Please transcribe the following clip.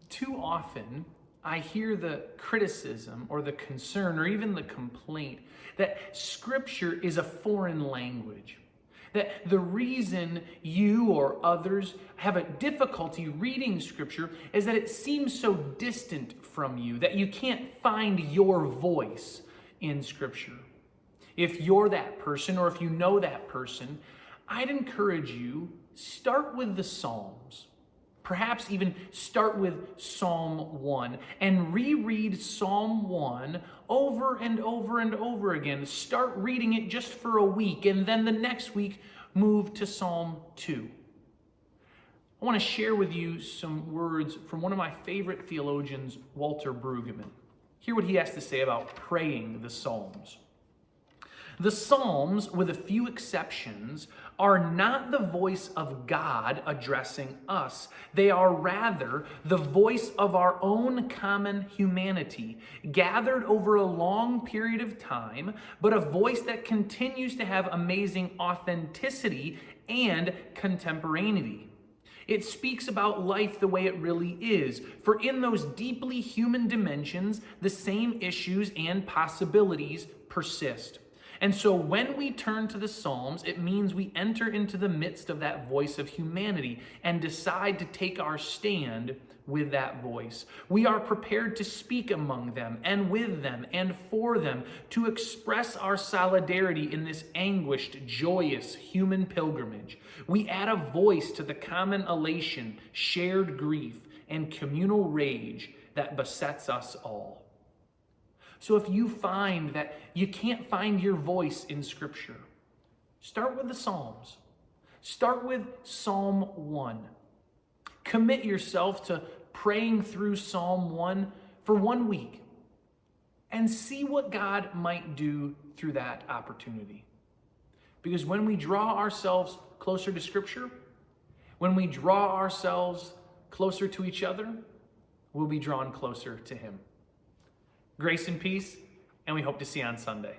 Too often, I hear the criticism or the concern or even the complaint that Scripture is a foreign language. That the reason you or others have a difficulty reading Scripture is that it seems so distant from you, that you can't find your voice in Scripture. If you're that person or if you know that person, I'd encourage you, start with the Psalms. Perhaps even start with Psalm 1 and reread Psalm 1 over and over and over again. Start reading it just for a week, and then the next week move to Psalm 2. I want to share with you some words from one of my favorite theologians, Walter Brueggemann. Hear what he has to say about praying the Psalms. The Psalms, with a few exceptions, are not the voice of God addressing us. They are rather the voice of our own common humanity, gathered over a long period of time, but a voice that continues to have amazing authenticity and contemporaneity. It speaks about life the way it really is, for in those deeply human dimensions, the same issues and possibilities persist. And so when we turn to the Psalms, it means we enter into the midst of that voice of humanity and decide to take our stand with that voice. We are prepared to speak among them and with them and for them, to express our solidarity in this anguished, joyous human pilgrimage. We add a voice to the common elation, shared grief, and communal rage that besets us all. So if you find that you can't find your voice in Scripture, start with the Psalms. Start with Psalm 1. Commit yourself to praying through Psalm 1 for 1 week and see what God might do through that opportunity. Because when we draw ourselves closer to Scripture, when we draw ourselves closer to each other, we'll be drawn closer to Him. Grace and peace, and we hope to see you on Sunday.